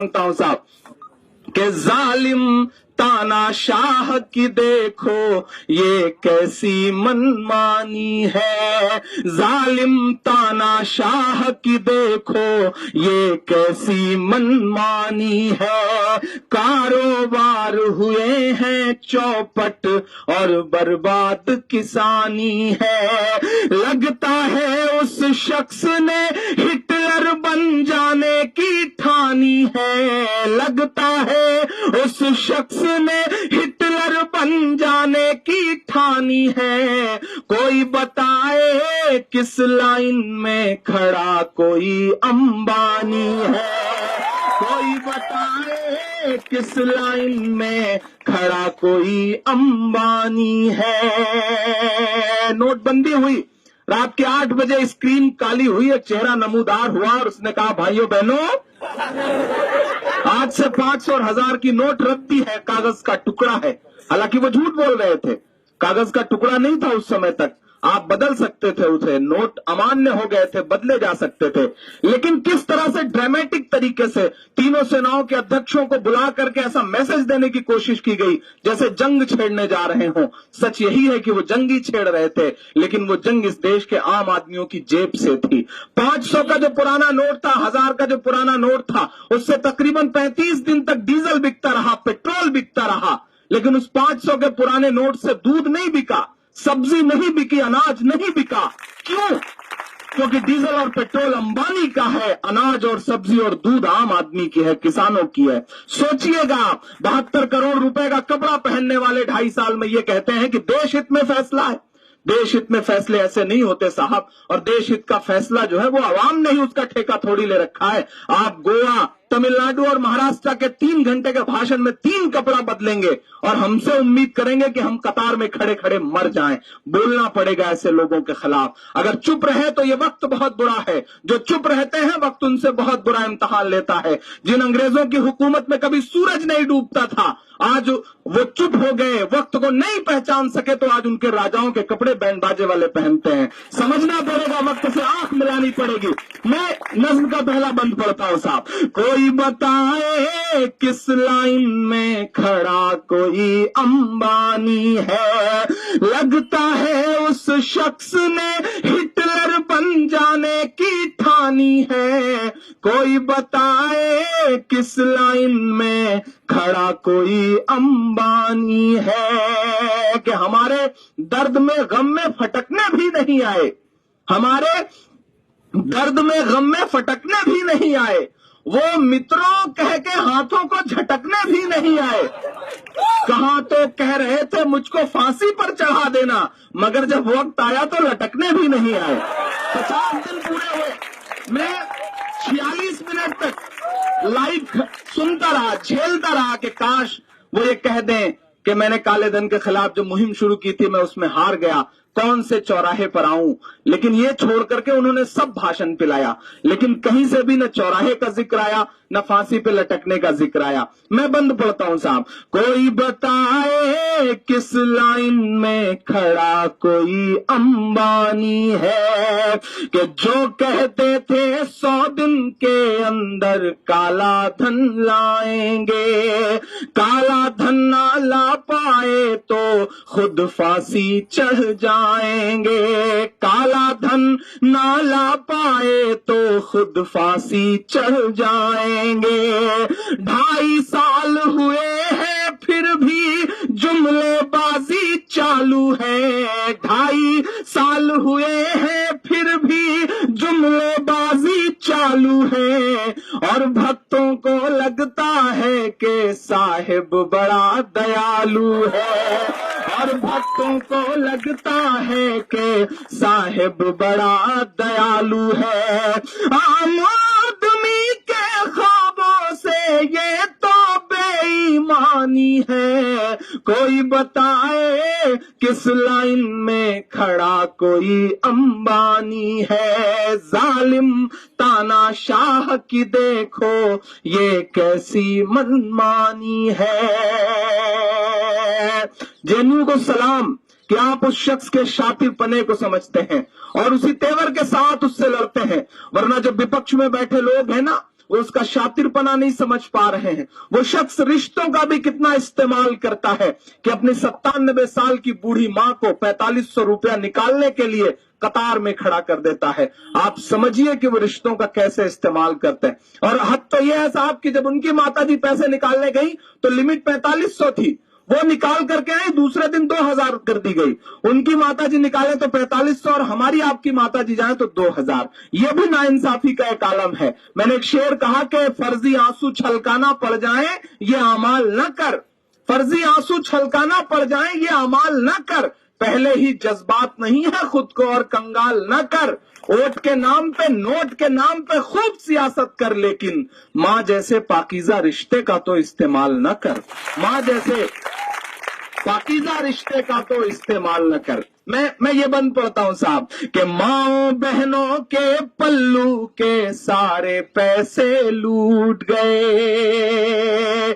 मांगता हूं साहब कि जालिम तानाशाह की देखो ये कैसी मनमानी है, जालिम तानाशाह की देखो ये कैसी मनमानी है। कारोबार हुए हैं चौपट और बर्बाद किसानी है। लगता है उस शख्स ने हिटलर बन जाने की ठानी है, लगता है उस शख्स ने हिटलर बन जाने की ठानी है। कोई बताए किस लाइन में खड़ा कोई अंबानी है, कोई बताए किस लाइन में खड़ा कोई अंबानी है। नोटबंदी हुई, रात के 8 बजे स्क्रीन काली हुई, एक चेहरा नमूदार हुआ और उसने कहा भाइयों बहनों आज से 500 और 1000 की नोट रद्दी है, कागज का टुकड़ा है। हालांकि वो झूठ बोल रहे थे, कागज का टुकड़ा नहीं था उस समय तक, आप बदल सकते थे उसे, नोट अमान्य हो गए थे, बदले जा सकते थे। लेकिन किस तरह से ड्रामेटिक तरीके से तीनों सेनाओं के अध्यक्षों को बुला करके ऐसा मैसेज देने की कोशिश की गई जैसे जंग छेड़ने जा रहे हों। सच यही है कि वो जंग ही छेड़ रहे थे, लेकिन वो जंग इस देश के आम आदमियों की जेब से थी। 500 का जो पुराना नोट था, 1000 का जो पुराना नोट था, उससे तकरीबन 35 दिन तक डीजल बिकता रहा, पेट्रोल बिकता रहा। लेकिन उस 500 के पुराने नोट से दूध नहीं बिका, सब्जी नहीं बिकी, अनाज नहीं बिका। क्यों? क्योंकि डीजल और पेट्रोल अंबानी का है, अनाज और सब्जी और दूध आम आदमी की है, किसानों की है। सोचिएगा, 72 करोड़ रुपए का कपड़ा पहनने वाले 2.5 साल में ये कहते हैं कि देश हित में फैसला है। देश हित में फैसले ऐसे नहीं होते साहब, और देश हित का फैसला जो है वो आवाम ने ही उसका ठेका थोड़ी ले रखा है। आप गोवा, तमिलनाडु और महाराष्ट्र के 3 घंटे के भाषण में 3 कपड़ा बदलेंगे और हमसे उम्मीद करेंगे कि हम कतार में खड़े खड़े मर जाएं। बोलना पड़ेगा ऐसे लोगों के खिलाफ। अगर चुप रहे तो ये वक्त बहुत बुरा है, जो चुप रहते हैं वक्त उनसे बहुत बुरा इम्तिहान लेता है। जिन अंग्रेजों की हुकूमत में कभी सूरज नहीं डूबता था, आज वो चुप हो गए, वक्त को नहीं पहचान सके तो आज उनके राजाओं के कपड़े बैंड बाजे वाले पहनते हैं। समझना पड़ेगा, वक्त से आंख मिलानी पड़ेगी। मैं नज्म का पहला बंद पढ़ता हूं साहब। कोई बताए किस लाइन में खड़ा कोई अंबानी है, लगता है उस शख्स ने हिटलर बन जाने की ठानी है। कोई बताए किस लाइन में खड़ा कोई अंबानी है। कि हमारे दर्द में गम में फटकने भी नहीं आए, हमारे दर्द में गम में फटकने भी नहीं आए, वो मित्रों कह के हाथों को झटकने भी नहीं आए। कहां तो कह रहे थे मुझको फांसी पर चढ़ा देना, मगर जब वक्त आया तो लटकने भी नहीं आए। 50 दिन पूरे हुए, मैं 46 मिनट तक लाइव सुनता रहा, झेलता रहा कि काश वो ये कह दें कि मैंने काले धन के खिलाफ जो मुहिम शुरू की थी मैं उसमें हार गया, कौन से चौराहे पर आऊं। लेकिन ये छोड़ करके उन्होंने सब भाषण पिलाया, लेकिन कहीं से भी न चौराहे का जिक्र आया, न फांसी पे लटकने का जिक्र आया। मैं बंद पढ़ता हूं साहब। कोई बताए किस लाइन में खड़ा कोई अंबानी है, कि जो कहते थे 100 दिन के अंदर काला धन लाएंगे, काला धन ना ला पाए तो खुद फांसी चढ़ जाएंगे, काला धन ना ला पाए तो खुद फांसी चढ़ जाएंगे। 2.5 साल हुए हैं फिर भी जुमलेबाजी चालू है, 2.5 साल हुए हैं फिर भी जुमलेबाजी चालू है। और भक्तों को लगता है कि साहिब बड़ा दयालु है, और भक्तों को लगता है कि साहिब बड़ा दयालु है। आम आदमी के ख्वाबों से ये तो बेईमानी है। कोई बताए किस लाइन में खड़ा कोई अंबानी है, जालिम तानाशाह की देखो ये कैसी मनमानी है। जेएनयू को सलाम कि आप उस शख्स के शातिर पने को समझते हैं और उसी तेवर के साथ उससे लड़ते हैं, वरना जब विपक्ष में बैठे लोग हैं ना وہ اس کا शातिरपना नहीं समझ पा रहे हैं। वो शख्स रिश्तों का भी कितना इस्तेमाल करता है कि अपनी 97 साल की बूढ़ी माँ को 4500 रुपया निकालने के लिए कतार में खड़ा कर देता है। आप समझिए कि वो रिश्तों का कैसे इस्तेमाल करते हैं। और हद तो यह है साहब कि जब उनकी माताजी पैसे निकालने गई तो लिमिट 4500 थी, वो निकाल करके आई, दूसरे दिन 2000 कर दी गई। उनकी माताजी निकाले तो 4500 और हमारी आपकी माताजी जाए तो 2000। ये भी नाइंसाफी का एक आलम है। मैंने एक शेर कहा कि फर्जी आंसू छलकाना पड़ जाए ये अमाल न कर, फर्जी आंसू छलकाना पड़ जाए ये अमाल न कर, पहले ही जज्बात नहीं है खुद को और कंगाल न कर। वोट के नाम पे, नोट के नाम पे खूब सियासत कर, लेकिन माँ जैसे पाकीज़ा रिश्ते का तो इस्तेमाल न कर, माँ जैसे पाकीज़ा रिश्ते का तो इस्तेमाल न कर। मैं ये बंद पढ़ता हूं साहब कि माओ बहनों के पल्लू के सारे पैसे लूट गए,